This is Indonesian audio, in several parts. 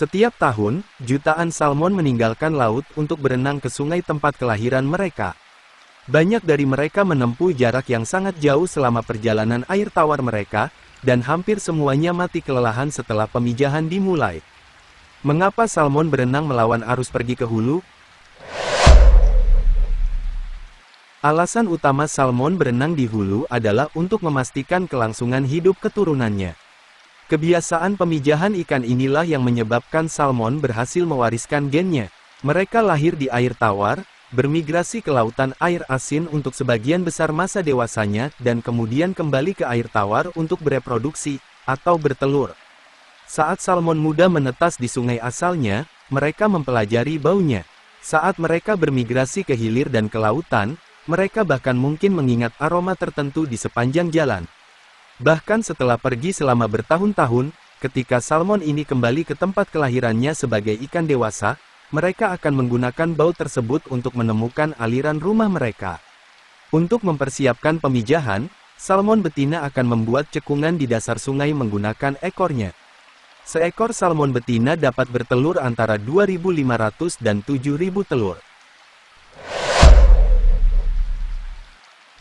Setiap tahun, jutaan salmon meninggalkan laut untuk berenang ke sungai tempat kelahiran mereka. Banyak dari mereka menempuh jarak yang sangat jauh selama perjalanan air tawar mereka, dan hampir semuanya mati kelelahan setelah pemijahan dimulai. Mengapa salmon berenang melawan arus pergi ke hulu? Alasan utama salmon berenang di hulu adalah untuk memastikan kelangsungan hidup keturunannya. Kebiasaan pemijahan ikan inilah yang menyebabkan salmon berhasil mewariskan gennya. Mereka lahir di air tawar, bermigrasi ke lautan air asin untuk sebagian besar masa dewasanya, dan kemudian kembali ke air tawar untuk bereproduksi, atau bertelur. Saat salmon muda menetas di sungai asalnya, mereka mempelajari baunya. Saat mereka bermigrasi ke hilir dan ke lautan, mereka bahkan mungkin mengingat aroma tertentu di sepanjang jalan. Bahkan setelah pergi selama bertahun-tahun, ketika salmon ini kembali ke tempat kelahirannya sebagai ikan dewasa, mereka akan menggunakan bau tersebut untuk menemukan aliran rumah mereka. Untuk mempersiapkan pemijahan, salmon betina akan membuat cekungan di dasar sungai menggunakan ekornya. Seekor salmon betina dapat bertelur antara 2.500 dan 7.000 telur.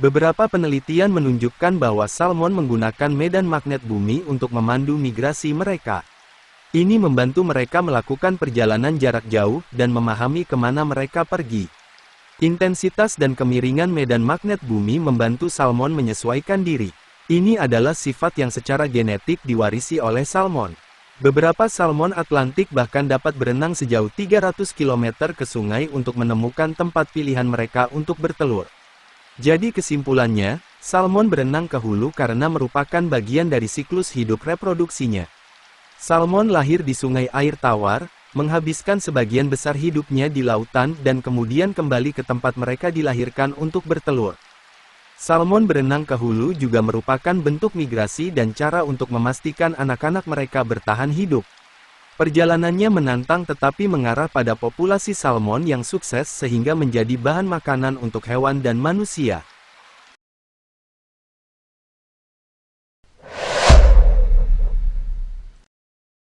Beberapa penelitian menunjukkan bahwa salmon menggunakan medan magnet bumi untuk memandu migrasi mereka. Ini membantu mereka melakukan perjalanan jarak jauh dan memahami kemana mereka pergi. Intensitas dan kemiringan medan magnet bumi membantu salmon menyesuaikan diri. Ini adalah sifat yang secara genetik diwarisi oleh salmon. Beberapa salmon Atlantik bahkan dapat berenang sejauh 300 km ke sungai untuk menemukan tempat pilihan mereka untuk bertelur. Jadi kesimpulannya, salmon berenang ke hulu karena merupakan bagian dari siklus hidup reproduksinya. Salmon lahir di sungai air tawar, menghabiskan sebagian besar hidupnya di lautan dan kemudian kembali ke tempat mereka dilahirkan untuk bertelur. Salmon berenang ke hulu juga merupakan bentuk migrasi dan cara untuk memastikan anak-anak mereka bertahan hidup. Perjalanannya menantang tetapi mengarah pada populasi salmon yang sukses sehingga menjadi bahan makanan untuk hewan dan manusia.